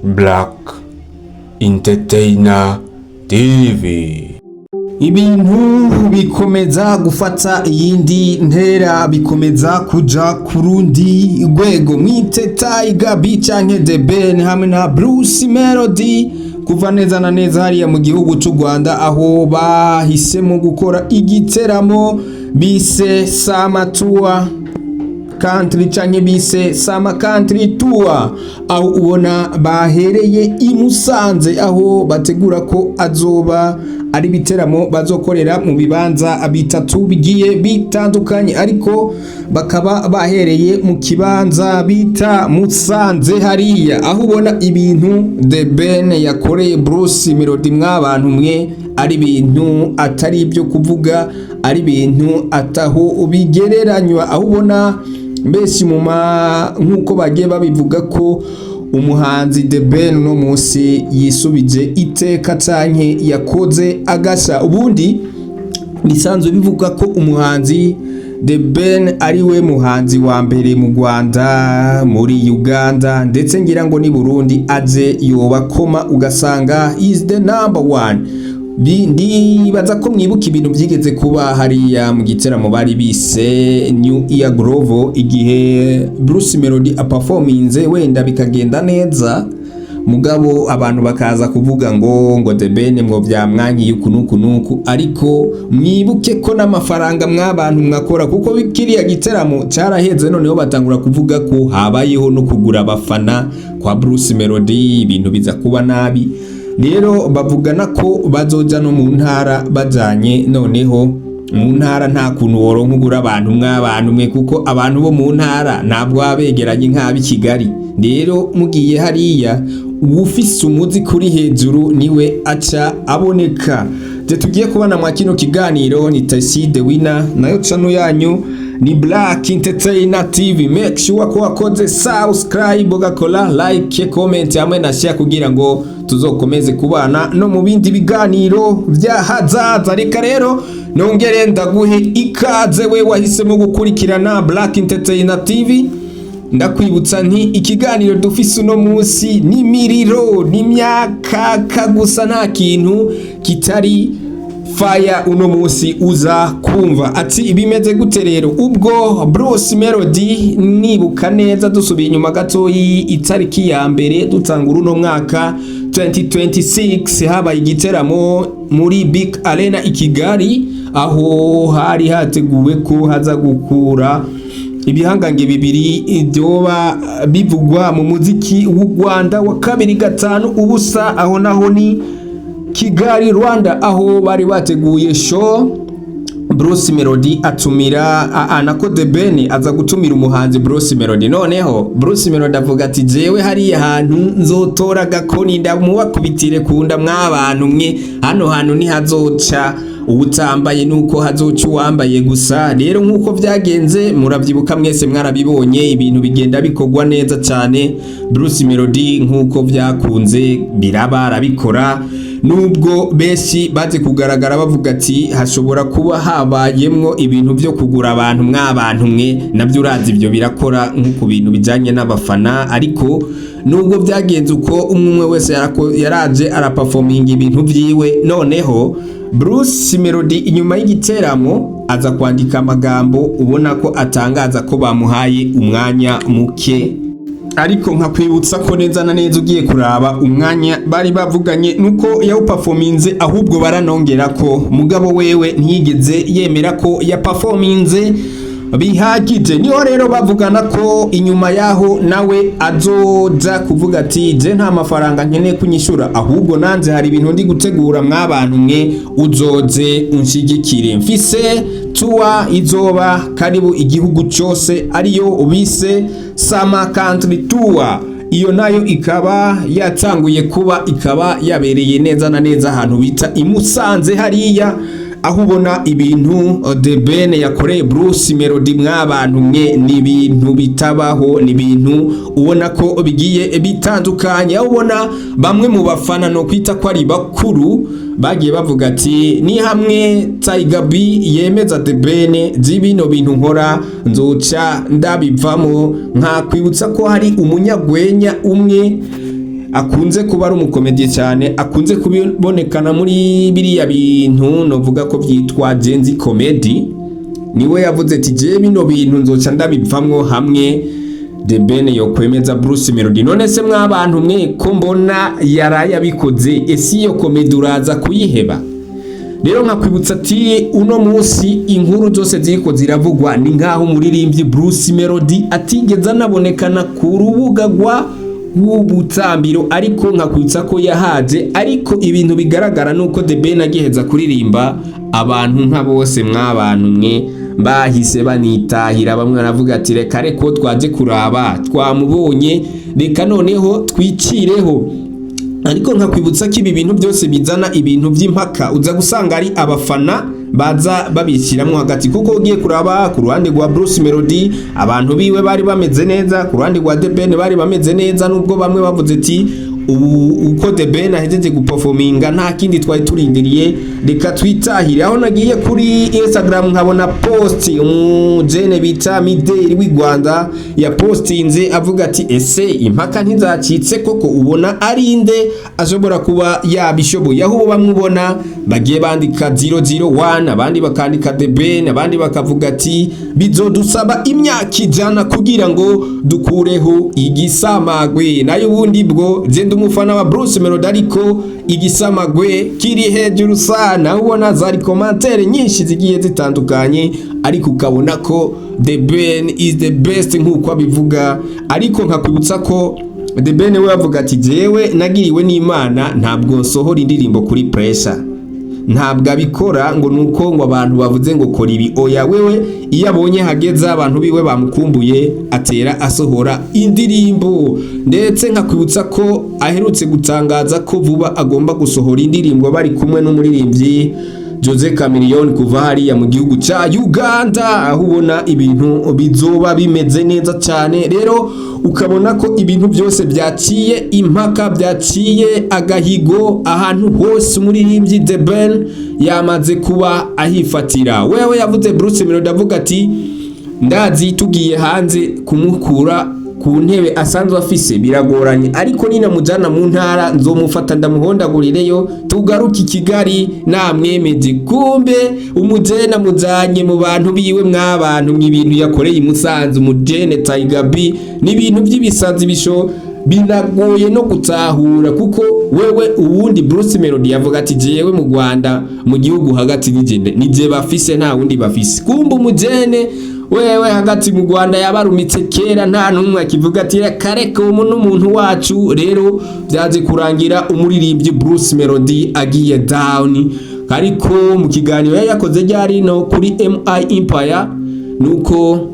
Black Entertainer TV. Ibintu bikomeza gufata iyindi ntera, bikomeza kuja kurundi rwego. Mwiteta Igabi canke The Ben hamwe na Bruce Melodie kuva neza na neza hariya mu gihugu cy'u Rwanda, aho bahisemo gukora igiteramo bise Sama Tour Country canke bise Sama Country Tour, aho ubona bahereye imusanze, aho bategura ko azoba ari biteramo bazokorera mu bibanza bitatu bigiye bitandukanye, ariko bakaba bahereye mu kibanza bita Musanze hariya, aho ubona ibintu The Ben yakoreye Bruce Melodie mw'abantu mwe ari ibintu atari ibyo kuvuga, ari ibintu ataho bigereranywa, aho ubona mbese nk'uko bagiye babivuga ko umuhanzi The Ben no munsi yisubije iteka canke yakoze agasha. Ubundi bisanzwe bivuga ko umuhanzi The Ben ari we muhanzi wa mbere mu Rwanda, muri Uganda ndetse ngira ngo ni Burundi aje yobakoma ugasanga is the number one. Ndibaza ko mwibuka ibintu byigeze kuba hariya mu giteramo bari bise New Year Groove, igihe Bruce Melodie aperforminze wenda bikagenda neza, mugabo abantu bakaza kuvuga ngo The Ben ngo byamwankiye ukunuku, ariko mwibuke ko n'amafaranga mw'abantu mwakora, kuko kiriya giteramo caraheze, noneho batangura kuvuga ko habayeho no kugura abafana kwa Bruce Melodie, ibintu biza kuba nabi. Rero bavugana ko bazoja no mu ntara bajanye, noneho mu ntara nta kuntu woronka ugura abantu mw'abantu mwe, kuko abantu bo mu ntara ntabwo abegeranye nk'abi Kigali. Rero mugiye hariya ufise umuzi kuri hejuru niwe aca aboneka. Je tugiye kubana mwa kino kiganiro ni The Winner, nayo channel yanyu ni Black Entertainer TV. Make sure ko akoze subscribe, ugakora like, comment hamwe na share kugira ngo tuzokomeze kubana no mu bindi biganiro vya hazaza. Reka rero nongere ndaguhe ikaze we wahisemo gukurikirana Black Entertainer TV. Ndakwibutsa nti ikiganiro dufise uno munsi ni miriro, ni myaka gusa, nta kintu kitari fire uno munsi uza kumva. Ati ibimeze gute rero? Ubwo Bruce Melodie nibuka neza dusubiye inyuma gato itariki ya mbere dutangura uno mwaka 2026 habaye igiteramo muri Big Arena i Kigali, aho hari hateguwe ko haza gukura ibihangange bibiri ibyoba bivugwa mu muziki w'u Rwanda wa 2-5 aho naho ni Kigali Rwanda, aho bari bateguye show. Bruce Melodie atumira anako The Ben aza gutumira umuhanzi Bruce Melodie. Noneho Bruce Melodie avuga ati jewe hari ahantu nzotora gakoni ndamubakubitire kunda mw'abantu mwe, hano hantu ni hazoca ubutambaye nuko hazoca uwambaye gusa. Rero nkuko byagenze muravyibuka mwese, mwarabibonye ibintu bigenda bikogwa neza cyane. Bruce Melodie nkuko byakunze biraba arabikora, nubwo benshi baje kugaragara bavuga ati hashobora kuba habayemwo ibintu byo kugura abantu mw'abantu mwe, nabyo urazi ibyo birakora nkuko bintu bijanye n'abafana. Ariko nubwo byagenze uko umwe wese yaraje araperforminga ibintu vyiwe, noneho Bruce Melodie inyuma y'igiteramo aza kwandika amagambo ubona ko atangaza ko bamuhaye umwanya muke, ariko nkakwibutsa ko neza na neza ugiye kuraba umwanya bari bavuganye nuko yawuperforminze, ahubwo baranongera ko mugabo wewe ntiyigeze yemera ko ya performinze bihagije. Niho rero bavugana ko inyuma yaho nawe azoja kuvuga ati je nta mafaranga nkeneye kunyishura, ahubwo nanze hari ibintu ndi gutegura mw'abantu mwe, uzoze unshigikire. Mfise tour izoba karibu igihugu cyose, ariyo ubise Sama Country Tour. Iyo nayo ikaba yatanguye kuba, ikaba yabereye neza na neza ahantu bita imusanze hariya, aho ubona ibintu The Ben yakoreye Bruce Melodie mw'abantu mwe ni ibintu bitabaho, ni ibintu ubona ko bigiye bitandukanye, aho ubona bamwe mu bafana no kwita ko ari bakuru bagiye bavuga ati ni hamwe Igabi yemeza The Ben z'ibino bintu nkora nzoca ndabivamo. Nka kwibutsa ko hari umunyagwenya umwe akunze kuba ari umukomediye cyane, akunze kubonekana muri biriya bintu novuga ko byitwa genzi comedy. Niwe yavuze ati je bino bintu nzoca ndabivamwo hamwe The Ben yo kwemeza Bruce Melodie. None se mwabantu mwe ko mbona yaraye abikoze, ese iyo comedy uraza kuyiheba? Rero nkakwibutsa ati uno munsi inkuru zose ziko ziravugwa ni nkaho umuririmbyi Bruce Melodie atigeze anabonekana ku rubuga w'ubutambiro, ariko nkakwibutsa ko yahaje. Ariko ibintu bigaragara nuko The Ben agiheza kuririmba, abantu nka bose mwabantu mwe bahise banitahira. Bamwe baravuga ati reka reko twaje kuraba, twamubonye reka noneho twicireho. Ariko nkakwibutsa ko ibi bintu byose bizana ibintu by'impaka, uza gusanga ari abafana baza babishyiramo hagati, kuko ugiye kuraba ku ruhande rwa Bruce Melodie abantu biwe bari bameze neza, ku ruhande rwa The Ben bari bameze neza, nubwo bamwe bavuze ati uko The Ben ahejeje guperforminga nta kindi twari turindiriye reka twitahire. Aho nagiye kuri Instagram nkabona post umujene bita Mideli w'i Rwanda ya postinze avuga ati ese impaka ntizacitse koko, ubona ari inde ashobora kuba yabishoboye? Aho bamubona bagiye bandika 001, abandi bakandika The Ben, abandi bakavuga ati bizodusaba imyaka ijana kugira ngo dukureho igisamagwe. Nayo ubundi bwo zenda umufana wa Bruce Melodie, ariko igisamagwe kiri hejuru sana. Ubona zari commentaire nyinshi zigiye zitandukanye, ariko ukabona ko The Ben is the best nkuko abivuga. Ariko nkakwibutsa ko The Ben we avuga ati jewe nagiriwe n'Imana, ntabwo nsohora indirimbo kuri pressure, ntabwo abikora ngo nuko ngo abantu bavuze ngo kora ibi. Oya, wewe iyo abonye hageze abantu biwe bamukumbuye atera asohora indirimbo. Ndetse nkakwibutsa ko aherutse gutangaza ko vuba agomba gusohora indirimbo bari kumwe n'umuririmbyi Jose Chameleone kuva hariya mu gihugu cya Uganda, aho ubona ibintu bizoba bimeze neza cyane. Rero ukabona ko ibintu byose byaciye impaka, byaciye agahigo, ahantu hose umuririmbyi The Ben yamaze kuba ahifatira. Wewe yavuze Bruce Melodie avuga ati ndazi tugiye hanze kumukura ku ntebe asanzwe afise biragoranye, ariko nina mujana mu ntara nzomufata ndamuhondagurireyo tugaruka Kigali namwemeje. Kumbe umujene mujanye mu bantu biwe mwabantu mw'ibintu yakoreye imusanze umujene Tiger B n'ibintu by'ibisazi bisho binagoye no gutahura, kuko wewe ubundi Bruce Melodie yavuga ati jewe mu Rwanda mu gihugu hagati nije bafise nta wundi bafise. Kumbe umujene wewe hagati mu Rwanda yabarumitse kera, nta numwe akivuga ati kareka umuntu wacu. Rero byaje kurangira umuririmbyi Bruce Melodie agiye down. Ariko mu kiganiro yakoze ryari no kuri MI Empire nuko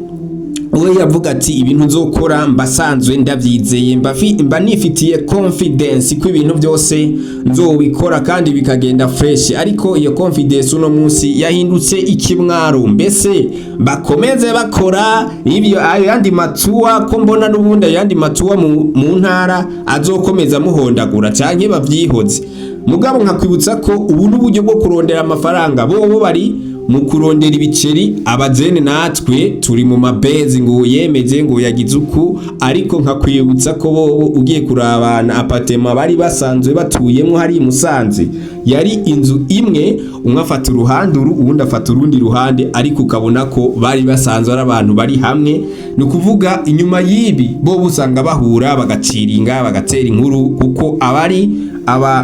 we yavuga ati ibintu nzokora mbasanzwe ndabyizeye, mba nifitiye confidence ko ibintu byose nzobikora kandi bikagenda fresh. Ariko iyo confidence uno munsi yahindutse ikimwaro. Mbese bakomeze bakora ibyo ayandi matuwa ko mbona n'ubundi ayandi matuwa mu ntara azokomeza muhondagura canke bavyihoze. Mugabo nkakwibutsa ko ubu n'uburyo bwo kurondera amafaranga bo bari mu kurondera ibiceri, abajene natwe turi mu mabezi ngo yemeje ngo yagize uku. Ariko nkakwibutsa ko bo ugiye kurabana apatema bari basanzwe batuyemo hari imusanze, yari inzu imwe, umwe afata uruhande uwundi afata urundi ruhande, ariko ukabona ko bari basanzwe ari abantu bari hamwe. Ni kuvuga inyuma y'ibi bo busanga bahura bagaciringa bagatera inkuru, kuko abari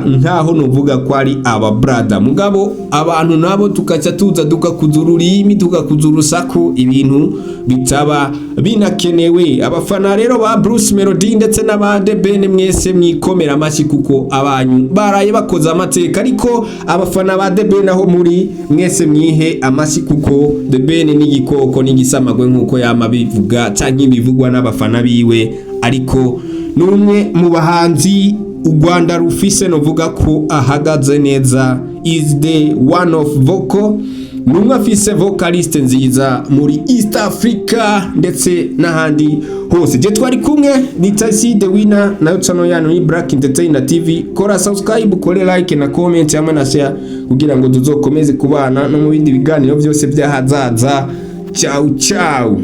nkaho nuvuga ko ari aba brother. Mugabo abantu nabo tukaca tuza tukakuzururimi tukakuzurusaku ibintu bitaba binakenewe. Abafana rero ba Bruce Melodie ndetse n'aba The Ben mwese mwikomera amashyi, kuko abanyu baraye bakoze amateka. Ariko abafana ba The Ben aho muri mwese mwihe amashyi, kuko The Ben ni igikoko n'igisamagwe nkuko yama bivuga canke bivugwa n'abafana biwe. Ariko numwe mu bahanzi u Rwanda rufise novuga ko ahagaze neza, is the one of vocal, numwe afise vocaliste nziza muri East Africa ndetse n'ahandi hose. Je twari kumwe ni Tasi the winner na channel yanu ni Black Entertainer TV. Kora subscribe, kore like na comment hamwe na share kugira ngo tuzokomeze kubana no mu bindi biganiro byose byahazaza. Ciao ciao.